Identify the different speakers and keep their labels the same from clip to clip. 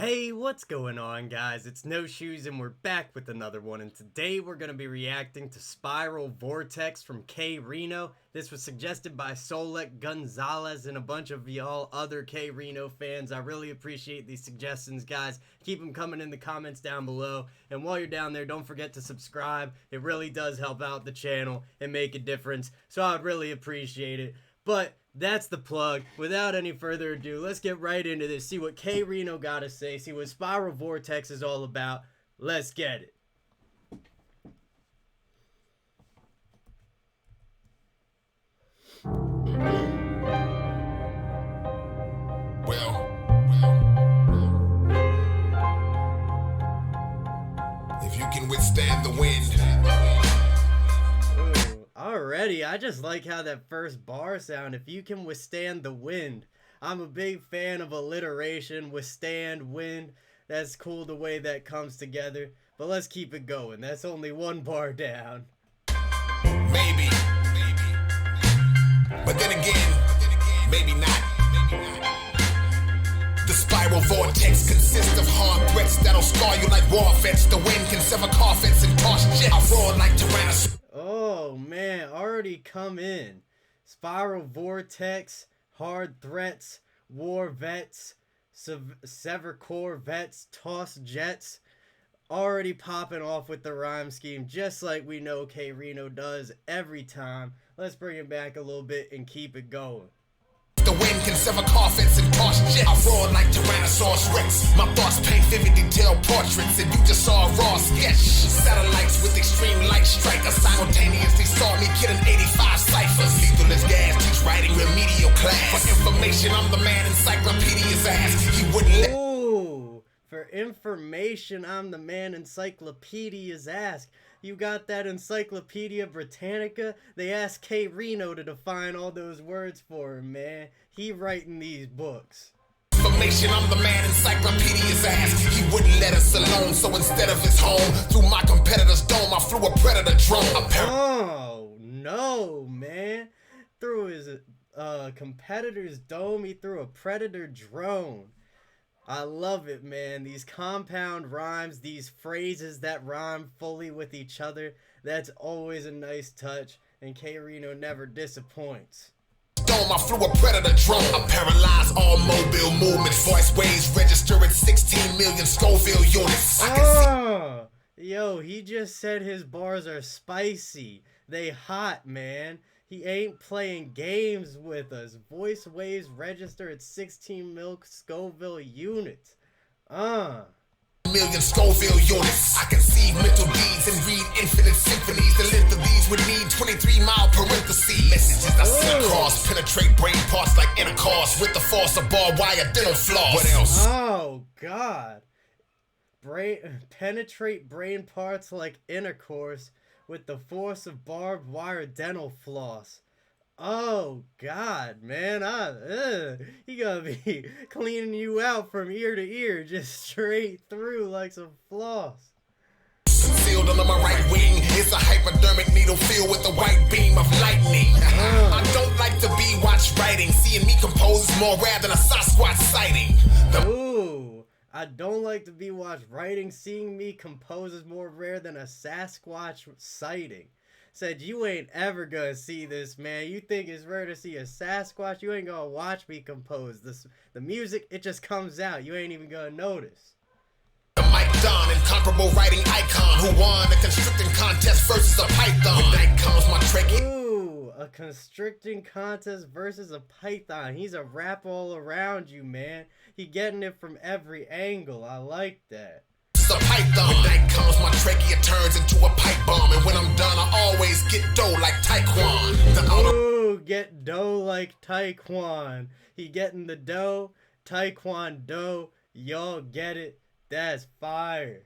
Speaker 1: Hey, what's going on, guys? It's No Shoes and we're back with another one, and today we're going to be reacting to Spiral Vortex from K-Rino. This was suggested by Solek Gonzalez and a bunch of y'all other K-Rino fans. I really appreciate these suggestions, guys. Keep them coming in the comments down below, and while you're down there, don't forget to subscribe. It really does help out the channel and make a difference, so I would really appreciate it. But that's the plug. Without any further ado, let's get right into this. See what K-Rino got to say. See what Spiral Vortex is all about. Let's get it.
Speaker 2: If you can withstand the wind.
Speaker 1: Already, I just like how that first bar sound. If you can withstand the wind. I'm a big fan of alliteration, withstand, wind. That's cool the way that comes together. But let's keep it going. That's only one bar down.
Speaker 2: Maybe. But then again, maybe not. The spiral vortex consists of hard threats that'll scar you like war vets. The wind can sever coffins and toss jets. I roar like Tyrannosaurus.
Speaker 1: Oh man, already come in. Spiral Vortex, hard threats, war vets, sever core vets, toss jets. Already popping off with the rhyme scheme, just like we know K-Rino does every time. Let's bring it back a little bit and keep it going.
Speaker 2: The wind can sever coffins and toss jets. I roar like Tyrannosaurus Rex. My thoughts paint vivid detailed portraits, and you just saw a raw sketch. Satellites with extreme light strikers simultaneously saw me killing 85 ciphers. Lethal as gas, teach writing remedial class. For information, I'm the man encyclopedia's ass. He wouldn't let.
Speaker 1: Ooh, for information, I'm the man encyclopedia's ass. You got that Encyclopedia Britannica? They asked K-Rino to define all those words for him, man. He writing these books.
Speaker 2: Information, I'm the man encyclopedia's ass. He wouldn't let us alone, so instead of his home, through my competitor's dome, I flew a predator drone.
Speaker 1: Oh, no, man. Through his competitor's dome, he threw a predator drone. I love it, man. These compound rhymes, these phrases that rhyme fully with each other, that's always a nice touch, and K-Rino never disappoints.
Speaker 2: I flew a predator drone. I paralyze all mobile movements. Voice waves register at 16 million Scoville units.
Speaker 1: Yo, he just said his bars are spicy. They hot, man. He ain't playing games with us. Voice waves register at 16 milk Scoville units.
Speaker 2: Million Scoville units. I conceive mental deeds and read infinite symphonies. The length of these would need 23-mile parentheses. Messages I send across penetrate brain parts like intercourse with the force of barbed wire dental floss. What else?
Speaker 1: Oh God. Penetrate brain parts like intercourse with the force of barbed wire dental floss. Oh God, man, he gonna be cleaning you out from ear to ear, just straight through like some floss.
Speaker 2: Concealed under my right wing is a hypodermic needle filled with a white beam of lightning. I don't like to be watched writing. Seeing me compose is more rare than a Sasquatch sighting.
Speaker 1: Ooh, I don't like to be watched writing. Seeing me compose is more rare than a Sasquatch sighting. Said, you ain't ever gonna see this, man. You think it's rare to see a Sasquatch? You ain't gonna watch me compose. The music, it just comes out. You ain't even gonna notice.
Speaker 2: The Mike Don, incomparable writing icon, who won the constricting contest versus a python. With night comes my trachea.
Speaker 1: Ooh, a constricting contest versus a python. He's a rap all around you, man. He getting it from every angle. I like that.
Speaker 2: A python. When night comes, my trachea turns into a pipe bomb, and when I'm done, I always get dough like Taekwon.
Speaker 1: Ooh, get dough like Taekwon. He getting the dough, Taekwon dough. Y'all get it? That's fire.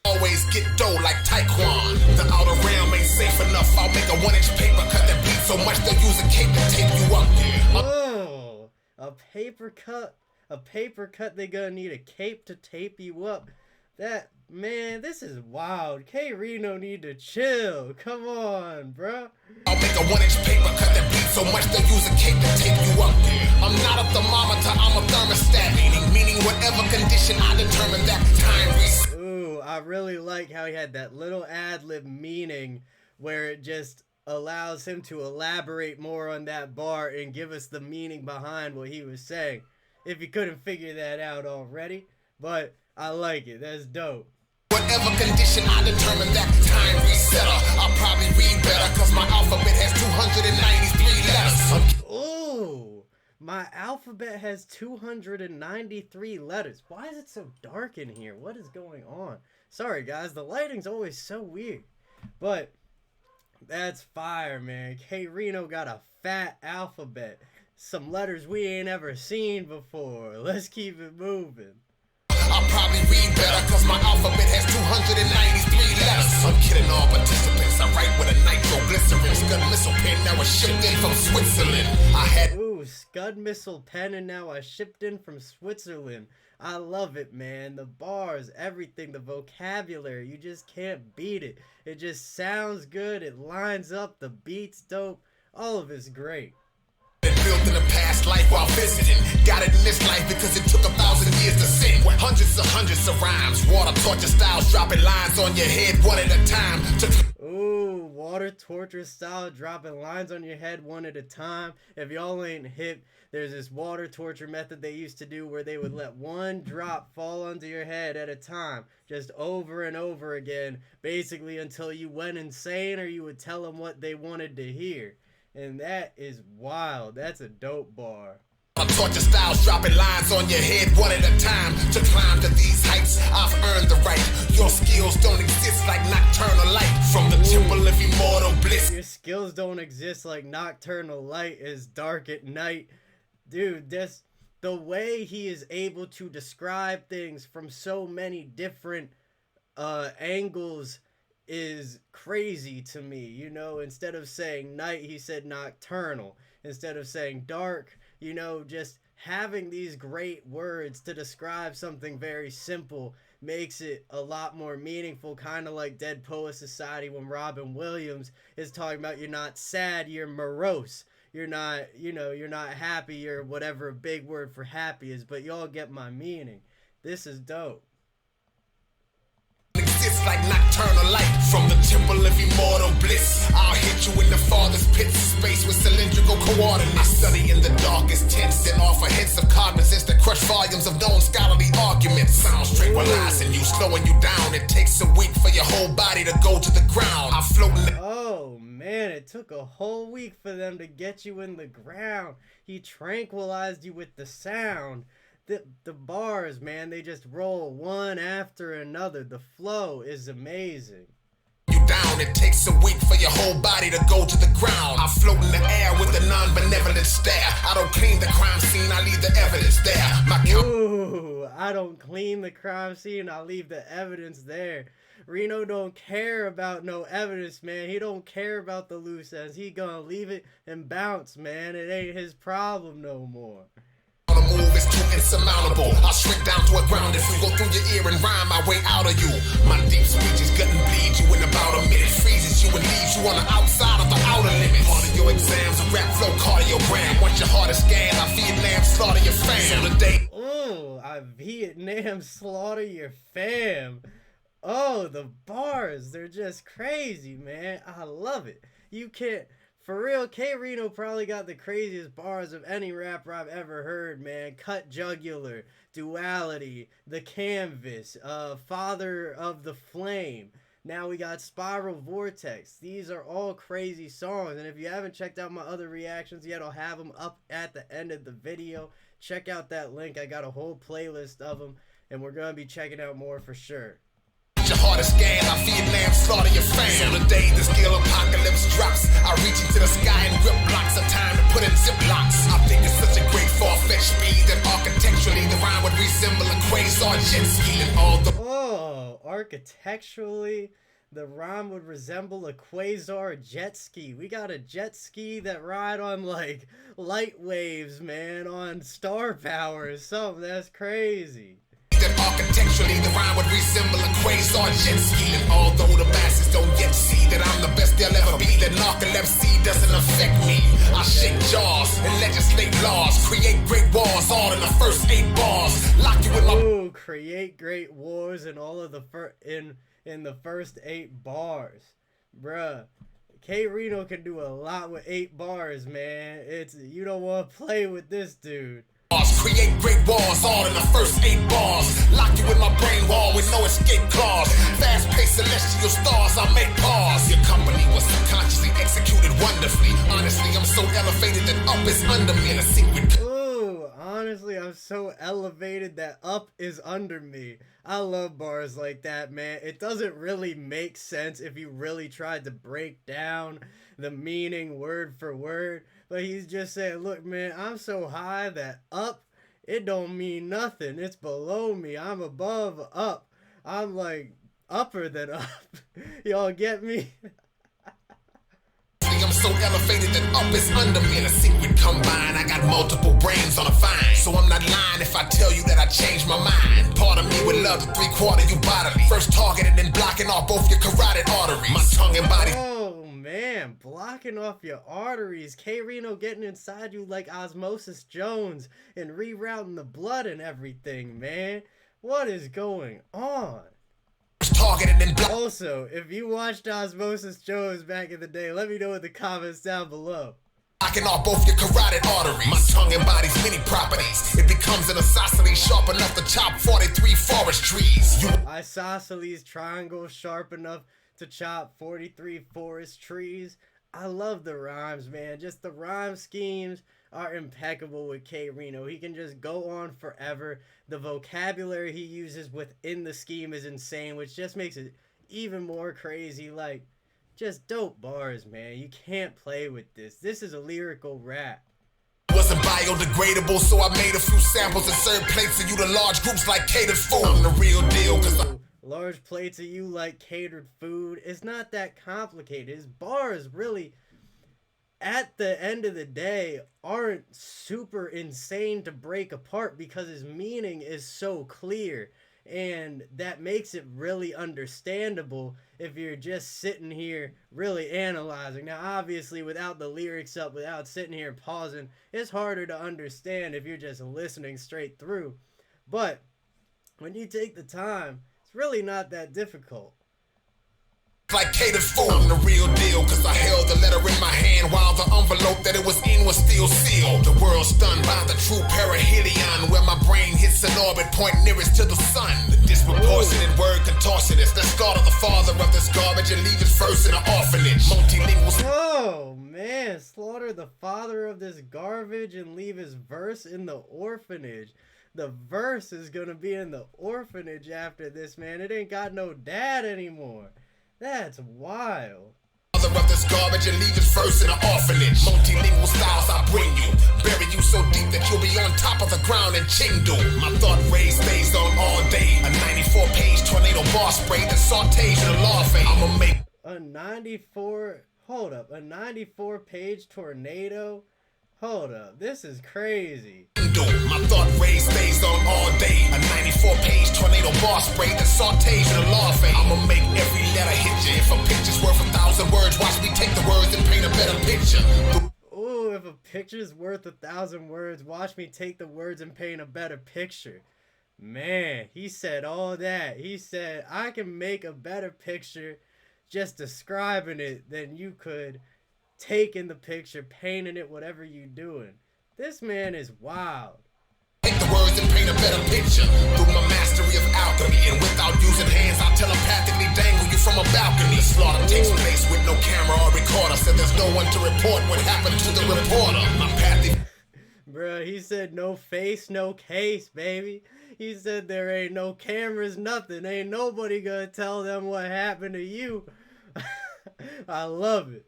Speaker 2: Always get dough like Taekwon. The outer realm ain't safe enough. I'll make a 1-inch paper cut that bleeds so much they'll use a cape to tape you up.
Speaker 1: Oh, a paper cut. A paper cut. They gonna need a cape to tape you up. That, man, this is wild. K-Rino need to chill. Come on, bro.
Speaker 2: I'll make a 1-inch paper, cut that beat so much they'll use a cape to tape you up. I'm not a thermometer, I'm a thermostat. Meaning whatever condition I determine that time reset.
Speaker 1: Ooh, I really like how he had that little ad-lib meaning where it just allows him to elaborate more on that bar and give us the meaning behind what he was saying. If you couldn't figure that out already, but I like it. That's dope.
Speaker 2: Whatever condition I determine that time resetter. I'll probably read better cause my alphabet has 293 letters.
Speaker 1: Ooh, my alphabet has 293 letters. Why is it so dark in here? What is going on? Sorry guys, the lighting's always so weird. But that's fire, man. K-Rino got a fat alphabet. Some letters we ain't ever seen before. Let's keep it moving.
Speaker 2: I'll probably read better cause my alphabet has 293 letters. I'm kidding all participants. I write with a nitroglycerin Scud missile pen that was shipped in from Switzerland. I had
Speaker 1: Scud missile pen and now I shipped in from Switzerland. I love it, man. The bars, everything, the vocabulary, you just can't beat it. It just sounds good, it lines up, the beat's dope, all of it's great.
Speaker 2: Built in a past life while visiting. Got it in this life because it took 1,000 years to sin. Hundreds of rhymes, water torture styles, dropping lines on your head one at a time.
Speaker 1: Ooh, water torture style, dropping lines on your head one at a time. If y'all ain't hip, there's this water torture method they used to do where they would let one drop fall onto your head at a time, just over and over again, basically until you went insane or you would tell them what they wanted to hear. And that is wild. That's a dope bar.
Speaker 2: Torture styles, dropping lines on your head one at a time. To climb to these heights, I've earned the right. Your skills don't exist like nocturnal light from the temple of immortal bliss.
Speaker 1: Your skills don't exist like nocturnal light is dark at night. Dude, that's the way he is able to describe things from so many different angles is crazy to me. You know, instead of saying night, he said nocturnal. Instead of saying dark, you know, just having these great words to describe something very simple makes it a lot more meaningful, kind of like Dead Poet Society when Robin Williams is talking about you're not sad, you're morose. You're not, you know, you're not happy or whatever a big word for happy is, but y'all get my meaning. This is dope.
Speaker 2: Exists like nocturnal light from the temple of immortal bliss. I'll hit you in the farthest pits of space with cylindrical coordinates. I study in the darkest tents and offer hints of cognizance that crush volumes of known scholarly arguments. Sounds tranquilizing you, slowing you down. It takes a week for your whole body to go to the ground. I'm floating.
Speaker 1: Oh man, it took a whole week for them to get you in the ground. He tranquilized you with the sound. The bars, man, they just roll one after another. The flow is amazing.
Speaker 2: You down, it takes a week for your whole body to go to the ground. I float in the air with a non-benevolent stare. I don't clean the crime scene, I leave the evidence there.
Speaker 1: Ooh, I don't clean the crime scene, I leave the evidence there. Reno don't care about no evidence, man. He don't care about the loose ends. He gonna leave it and bounce, man. It ain't his problem no more.
Speaker 2: Move is too insurmountable. I'll shrink down to a ground if you go through your ear and rhyme my way out of you. My deep speech is gonna bleed you in about a minute. Freezes you and leaves you on the outside of the outer limits. Part of your exams, a rap flow cardiogram. Once your heart is scanned, I Vietnam slaughter your fam. So today,
Speaker 1: ooh, I Vietnam slaughter your fam. Oh, the bars, they're just crazy, man. I love it. You can't. For real, K-Rino probably got the craziest bars of any rapper I've ever heard, man. Cut Jugular, Duality, The Canvas, Father of the Flame. Now we got Spiral Vortex. These are all crazy songs. And if you haven't checked out my other reactions yet, I'll have them up at the end of the video. Check out that link. I got a whole playlist of them. And we're going to be checking out more for sure.
Speaker 2: your heart is scanned, I Vietnam slaughter your fam. So the day the scale apocalypse drops, I reach into the sky and rip blocks of time to put in ziplocs. I think it's such a great far-fetched speed that architecturally the rhyme would resemble a quasar jet ski and all the...
Speaker 1: Oh, architecturally the rhyme would resemble a quasar jet ski. We got a jet ski that ride on like light waves, man, on star power or something. That's crazy.
Speaker 2: That architecturally the rhyme would resemble resemble a quasar jet ski. And although the masses don't yet see that I'm the best they'll ever be, that narcolepsy doesn't affect me. I shake jaws and legislate laws, create great wars all in the first 8 bars. Lock you in my...
Speaker 1: Ooh, create great wars in all of the in the first 8 bars. Bruh. K-Rino can do a lot with 8 bars, man. You don't want to play with this dude.
Speaker 2: Create great wars all in the first 8 bars. Lock you in my brain wall with no escape clause. Fast-paced celestial stars, I make pause. Your company was subconsciously executed wonderfully. Honestly, I'm so elevated that up is under me in a secret.
Speaker 1: Ooh, honestly, I'm so elevated that up is under me. I love bars like that, man. It doesn't really make sense if you really tried to break down the meaning word for word. But he's just saying, look, man, I'm so high that up, it don't mean nothing. It's below me. I'm above up. I'm like upper than up. Y'all get me?
Speaker 2: I'm so elevated that up is under me in a secret combine. I got multiple brains on a vine, so I'm not lying if I tell you that I changed my mind. Part of me would love to 3/4 you bodily. First targeted and blocking off both your carotid arteries. My tongue and body.
Speaker 1: Oh man, blocking off your arteries. K-Rino getting inside you like Osmosis Jones and rerouting the blood and everything, man. What is going on?
Speaker 2: Targeted and
Speaker 1: also, if you watched Osmosis Jones back in the day, let me know in the comments down below.
Speaker 2: Blocking off both your carotid arteries. My tongue embodies many properties. It becomes an isosceles sharp enough to chop 43 forest trees.
Speaker 1: Isosceles triangle sharp enough to chop 43 forest trees. I love the rhymes, man. Just the rhyme schemes are impeccable with K-Rino. He can just go on forever. The vocabulary he uses within the scheme is insane, which just makes it even more crazy. Like, just dope bars, man. You can't play with this. This is a lyrical rap.
Speaker 2: Wasn't biodegradable, so I made a few samples and served plates of you to large groups like catered food. I'm the real deal,
Speaker 1: large plates of you like catered food. It's not that complicated. His bars really, at the end of the day, aren't super insane to break apart because his meaning is so clear. And that makes it really understandable if you're just sitting here really analyzing. Now, obviously, without the lyrics up, without sitting here pausing, it's harder to understand if you're just listening straight through. But when you take the time, it's really not that difficult.
Speaker 2: Like catered food, I'm the real deal, cause I held the letter in my hand while the envelope that it was in was still sealed. The world stunned by the true perihelion, where my brain hits an orbit point nearest to the sun. The disproportionate word contortionist, let's slaughter the father of this garbage and leave his verse in an orphanage. Multilingual.
Speaker 1: Oh man, slaughter the father of this garbage and leave his verse in the orphanage. The verse is gonna be in the orphanage after this, man. It ain't got no dad anymore. That's wild.
Speaker 2: Father of this garbage and leave his verse in an orphanage. Multilingual styles I bring you. Bury you so deep that you'll be on top of the ground in Chengdu. My thought rays stays on all day. A 94-page tornado bar spray that sautés in a larvae. I'ma make
Speaker 1: a 94-page tornado? Hold up, this is crazy.
Speaker 2: My thought rays stays on all day. A 94-page tornado bar spray that sautés in a larvae. I'ma make every letter hit you. If a picture's worth 1,000 words, watch me take the words and paint a better picture.
Speaker 1: Ooh, if a picture's worth 1,000 words, watch me take the words and paint a better picture. Man, he said all that. He said, I can make a better picture just describing it than you could taking the picture, painting it, whatever you doing. This man is wild.
Speaker 2: Take the words and paint a better picture through my mastery of alchemy, and without using hands, I telepathically dangle you from a balcony. The slaughter takes place with no camera or recorder, so there's no one to report what happened to the reporter. My path.
Speaker 1: Bruh, he said no face, no case, baby. He said there ain't no cameras, nothing. Ain't nobody gonna tell them what happened to you. I love it.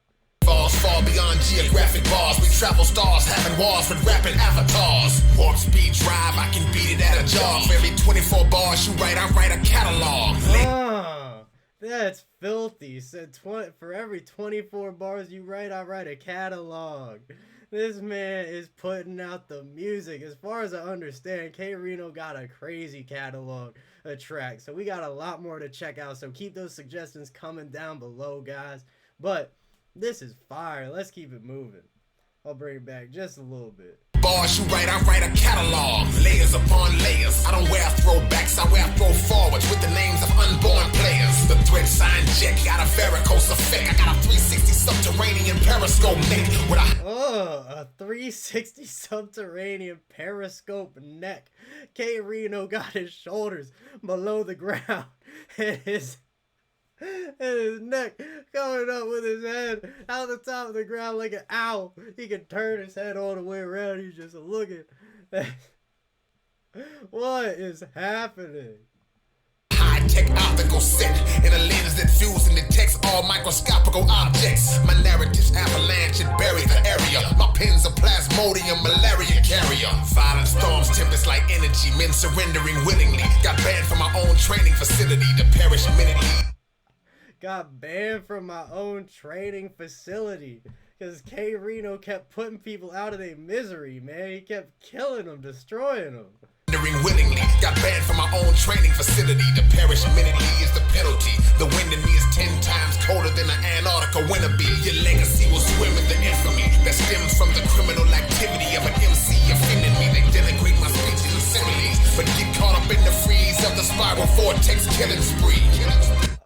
Speaker 2: Far beyond geographic bars, we travel stars, having wars with rapid avatars. Warp speed drive, I can beat it at a jog. For every 24 bars you write, I write a catalog.
Speaker 1: That's filthy. Said for every 24 bars you write, I write a catalog. This man is putting out the music. As far as I understand, K-Rino got a crazy catalog. a track. So we got a lot more to check out. So keep those suggestions coming down below, guys. But this is fire. Let's keep it moving. I'll bring it back just a little bit.
Speaker 2: Bars you write, I write a catalog. Layers upon layers. I don't wear throwbacks, I wear throw forwards with the names of unborn players. The thread sign jet got a varicose effect. I got a 360 subterranean periscope neck with
Speaker 1: a 360 subterranean periscope neck. K-Rino got his shoulders below the ground and his neck coming up with his head out the top of the ground like an owl. He can turn his head all the way around. He's just looking. What is happening?
Speaker 2: High-tech optical set and the lenses that fuse and detects all microscopical objects. My narrative's avalanche and bury the area. My pen's a plasmodium malaria carrier. Violent storms, tempest like energy. Men surrendering willingly. Got banned from my own training facility to perish minutely.
Speaker 1: Got banned from my own training facility because K-Rino kept putting people out of their misery, man. He kept killing them, destroying them.
Speaker 2: Willingly, got banned from my own training facility. To perish minutely is the penalty. The wind in me is 10 times colder than an Antarctica winter be. Your legacy will swim in the infamy that stems from the criminal activity of an MC offending me. They denigrate my speech and similes, but get caught up in the freeze of the spiral vortex killing spree.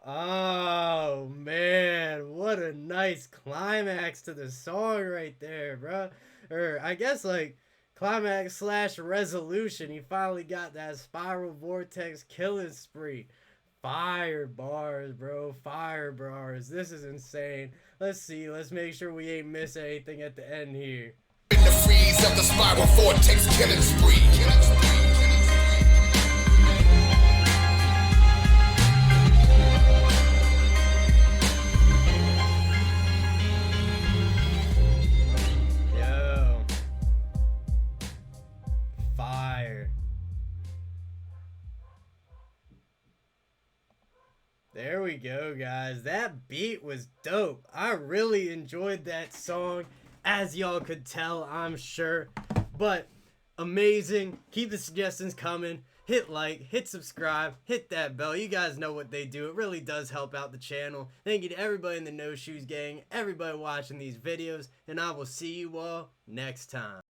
Speaker 1: Oh man, what a nice climax to the song right there, bro. Or I guess like climax / resolution. He finally got that spiral vortex killing spree. Fire bars, bro. Fire bars. This is insane. Let's see. Let's make sure we ain't miss anything at the end here.
Speaker 2: In the freeze of the spiral vortex killing spree.
Speaker 1: There we go, guys. That beat was dope. I really enjoyed that song, as y'all could tell, I'm sure. But amazing. Keep the suggestions coming. Hit like, hit subscribe, hit that bell. You guys know what they do. It really does help out the channel. Thank you to everybody in the No Shoes gang, everybody watching these videos, and I will see you all next time.